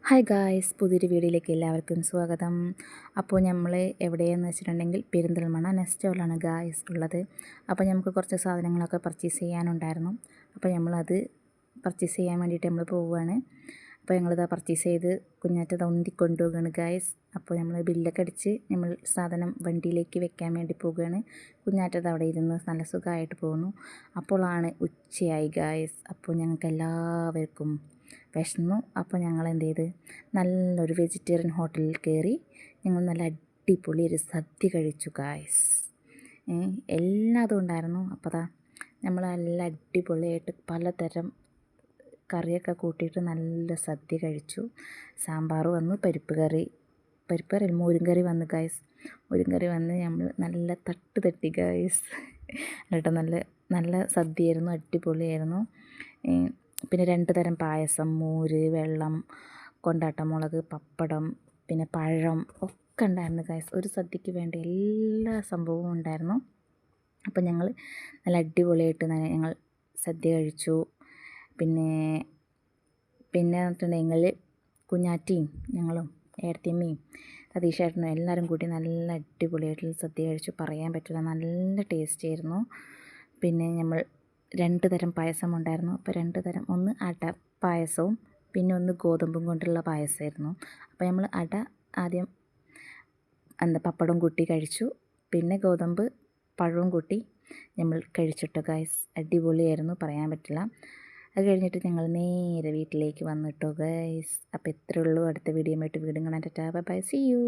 Hi guys, പുതിയൊരു വീഡിയോയിലേക്ക് എല്ലാവർക്കും സ്വാഗതം. അപ്പോൾ നമ്മൾ എവിടെയെന്ന് വെച്ചിട്ടുണ്ടെങ്കിൽ പെരിന്തൽമണ്ണ നെസ്റ്റോറിലാണ് ഗായ്സ് ഉള്ളത്. അപ്പോൾ നമുക്ക് കുറച്ച് സാധനങ്ങളൊക്കെ പർച്ചേസ് ചെയ്യാനുണ്ടായിരുന്നു. അപ്പോൾ നമ്മളത് പർച്ചേസ് ചെയ്യാൻ വേണ്ടിയിട്ട് നമ്മൾ പോവുകയാണ്. അപ്പോൾ ഞങ്ങളിത് പർച്ചേസ് ചെയ്ത് കുഞ്ഞാറ്റത് ഉന്തി കൊണ്ടുപോവുകയാണ് ഗായ്സ്. അപ്പോൾ നമ്മൾ ബില്ലൊക്കെ അടിച്ച് നമ്മൾ സാധനം വണ്ടിയിലേക്ക് വെക്കാൻ വേണ്ടി പോവുകയാണ്. കുഞ്ഞാറ്റത് അവിടെ ഇരുന്ന് നല്ല സുഖമായിട്ട് പോകുന്നു. അപ്പോഴാണ് ഉച്ചയായി ഗായ്സ്. അപ്പോൾ ഞങ്ങൾക്ക് എല്ലാവർക്കും വിശന്നു. അപ്പോൾ ഞങ്ങൾ എന്ത് ചെയ്ത് നല്ലൊരു വെജിറ്റേറിയൻ ഹോട്ടലിൽ കയറി ഞങ്ങൾ നല്ല അടിപൊളി ഒരു സദ്യ കഴിച്ചു ഗായ്സ്. എല്ലാതും ഉണ്ടായിരുന്നു. അപ്പോൾ നമ്മൾ നല്ല അടിപൊളിയായിട്ട് പലതരം കറിയൊക്കെ കൂട്ടിയിട്ട് നല്ല സദ്യ കഴിച്ചു. സാമ്പാർ വന്നു, പരിപ്പ് കറി മോരും കറി വന്നു ഗായ്സ്. മോരും കറി വന്ന് നമ്മൾ നല്ല തട്ട് തട്ടി ഗായ്സ്. എന്നിട്ട് നല്ല നല്ല സദ്യയായിരുന്നു, അടിപൊളിയായിരുന്നു. പിന്നെ 2 തരം പായസം, മോര്, വെള്ളം, കൊണ്ടാട്ടമുളക്, പപ്പടം, പിന്നെ പഴം ഒക്കെ ഉണ്ടായിരുന്നു ഗായ്സ്. ഒരു സദ്യക്ക് വേണ്ട എല്ലാ സംഭവവും ഉണ്ടായിരുന്നു. അപ്പോൾ ഞങ്ങൾ നല്ല അടിപൊളിയായിട്ട് ഞങ്ങൾ സദ്യ കഴിച്ചു. പിന്നെ പറഞ്ഞിട്ടുണ്ടെങ്കിൽ കുഞ്ഞാറ്റിയും ഞങ്ങളും ഏടത്തിയമ്മയും സതീഷേട്ടനും എല്ലാവരും കൂടി നല്ല അടിപൊളിയായിട്ടുള്ള സദ്യ കഴിച്ചു. പറയാൻ പറ്റില്ല, നല്ല ടേസ്റ്റ് ആയിരുന്നു. പിന്നെ നമ്മൾ 2 തരം പായസം ഉണ്ടായിരുന്നു. അപ്പോൾ 2 തരം, ഒന്ന് അട പായസവും പിന്നെ ഒന്ന് ഗോതമ്പും കൊണ്ടുള്ള പായസമായിരുന്നു. അപ്പോൾ നമ്മൾ അട ആദ്യം പപ്പടം കൂട്ടി കഴിച്ചു. പിന്നെ ഗോതമ്പ് പഴവും കൂട്ടി നമ്മൾ കഴിച്ചിട്ട് ഗൈസ്. അടിപൊളിയായിരുന്നു, പറയാൻ പറ്റില്ല. അത് കഴിഞ്ഞിട്ട് ഞങ്ങൾ നേരെ വീട്ടിലേക്ക് വന്നിട്ടോ ഗൈസ്. അപ്പോൾ ഇത്രയേ ഉള്ളൂ. അടുത്ത വീഡിയോ ആയിട്ട് വീണ്ടും കാണാൻ. Tata, bye bye, see U.